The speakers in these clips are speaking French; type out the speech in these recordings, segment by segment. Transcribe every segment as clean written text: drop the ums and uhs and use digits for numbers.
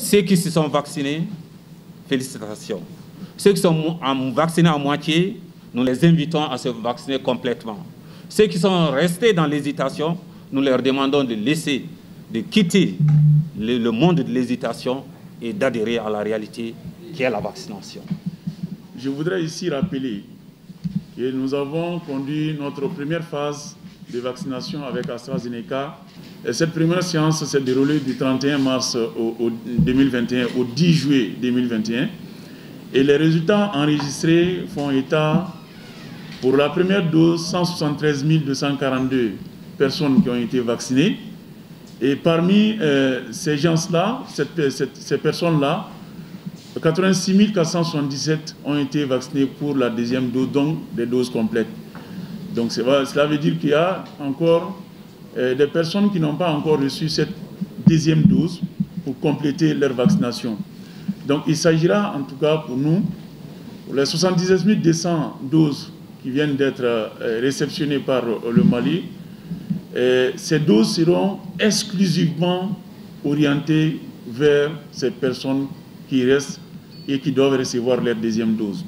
Ceux qui se sont vaccinés, félicitations. Ceux qui sont vaccinés à moitié, nous les invitons à se vacciner complètement. Ceux qui sont restés dans l'hésitation, nous leur demandons de quitter le monde de l'hésitation et d'adhérer à la réalité qui est la vaccination. Je voudrais ici rappeler que nous avons conduit notre première phase de vaccination avec AstraZeneca. Et cette première séance s'est déroulée du 31 mars 2021 au 10 juillet 2021. Et les résultats enregistrés font état, pour la première dose, 173 242 personnes qui ont été vaccinées. Et parmi ces gens-là, ces personnes-là, 86 477 ont été vaccinés pour la deuxième dose, donc des doses complètes. Donc cela veut dire qu'il y a encore des personnes qui n'ont pas encore reçu cette deuxième dose pour compléter leur vaccination. Donc il s'agira en tout cas pour nous, pour les 77 200 doses qui viennent d'être réceptionnées par le Mali, ces doses seront exclusivement orientées vers ces personnes qui restent et qui doivent recevoir leur deuxième dose.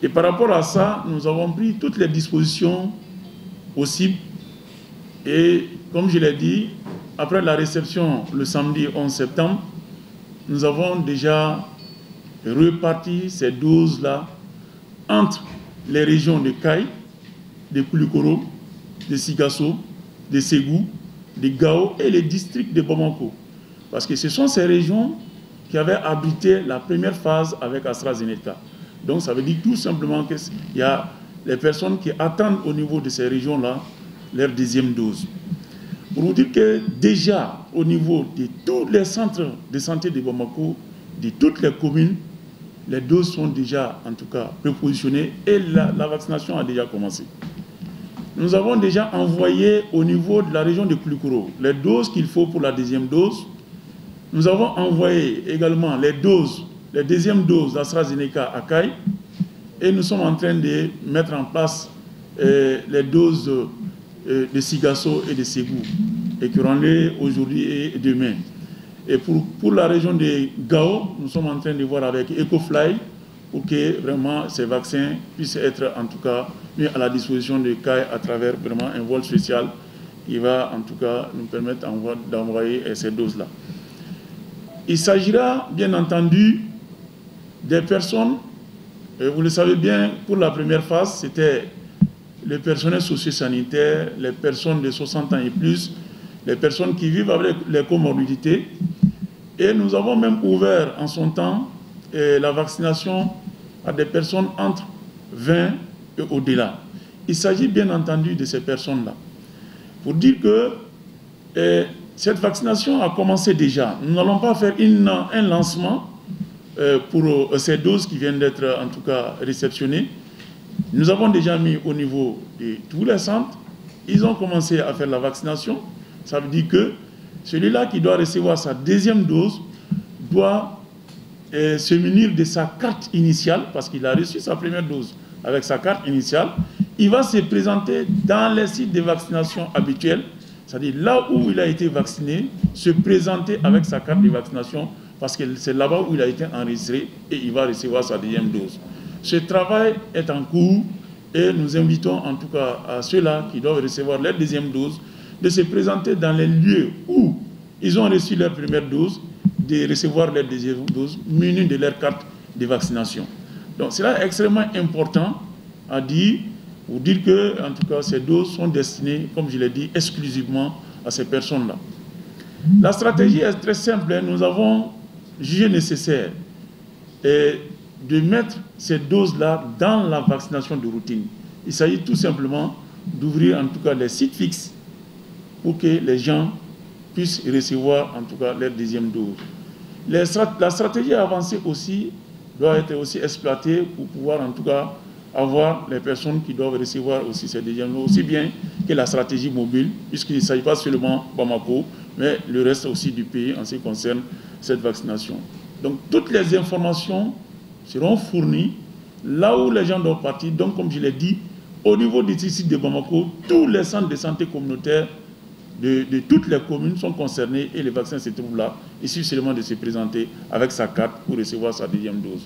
Et par rapport à ça, nous avons pris toutes les dispositions possibles. Et comme je l'ai dit, après la réception le samedi 11 septembre, nous avons déjà reparti ces doses-là entre les régions de Kayes, de Koulikoro, de Sigasso, de Ségou, de Gao et les districts de Bamako. Parce que ce sont ces régions qui avaient abrité la première phase avec AstraZeneca. Donc ça veut dire tout simplement qu'il y a les personnes qui attendent au niveau de ces régions-là leur deuxième dose. Pour vous dire que déjà au niveau de tous les centres de santé de Bamako, de toutes les communes, les doses sont déjà en tout cas prépositionnées et la vaccination a déjà commencé. Nous avons déjà envoyé au niveau de la région de Koulikoro les doses qu'il faut pour la deuxième dose. Nous avons envoyé également les deuxièmes doses d'AstraZeneca à Kayes et nous sommes en train de mettre en place les doses de Sigasso et de Ségou et qui auront lieu aujourd'hui et demain. Et pour la région de Gao, nous sommes en train de voir avec EcoFly pour que vraiment ces vaccins puissent être en tout cas mis à la disposition de Kayes à travers vraiment un vol spécial qui va en tout cas nous permettre d'envoyer ces doses-là. Il s'agira bien entendu des personnes, vous le savez bien, pour la première phase, c'était les personnels socio-sanitaires, les personnes de 60 ans et plus, les personnes qui vivent avec les comorbidités. Et nous avons même ouvert en son temps la vaccination à des personnes entre 20 et au-delà. Il s'agit bien entendu de ces personnes-là. Pour dire que cette vaccination a commencé déjà. Nous n'allons pas faire un lancement pour ces doses qui viennent d'être en tout cas réceptionnées. Nous avons déjà mis au niveau de tous les centres. Ils ont commencé à faire la vaccination. Ça veut dire que celui-là qui doit recevoir sa deuxième dose doit se munir de sa carte initiale parce qu'il a reçu sa première dose avec sa carte initiale. Il va se présenter dans les sites de vaccination habituels, c'est-à-dire là où il a été vacciné, se présenter avec sa carte de vaccination parce que c'est là-bas où il a été enregistré et il va recevoir sa deuxième dose. Ce travail est en cours et nous invitons en tout cas à ceux-là qui doivent recevoir leur deuxième dose de se présenter dans les lieux où ils ont reçu leur première dose, de recevoir leur deuxième dose munis de leur carte de vaccination. Donc c'est extrêmement important à dire, pour dire que en tout cas ces doses sont destinées, comme je l'ai dit, exclusivement à ces personnes-là. La stratégie est très simple. Nous avons jugé nécessaire de mettre ces doses-là dans la vaccination de routine. Il s'agit tout simplement d'ouvrir en tout cas les sites fixes pour que les gens puissent recevoir en tout cas leur deuxième dose. La stratégie avancée aussi doit être aussi exploitée pour pouvoir en tout cas avoir les personnes qui doivent recevoir aussi ces deuxièmes doses, aussi bien que la stratégie mobile, puisqu'il ne s'agit pas seulement de Bamako, mais le reste aussi du pays en ce qui concerne cette vaccination. Donc toutes les informations seront fournies là où les gens doivent partir. Donc comme je l'ai dit, au niveau du site de Bamako, tous les centres de santé communautaires de toutes les communes sont concernées et les vaccins se trouvent là. Il suffit seulement de se présenter avec sa carte pour recevoir sa deuxième dose.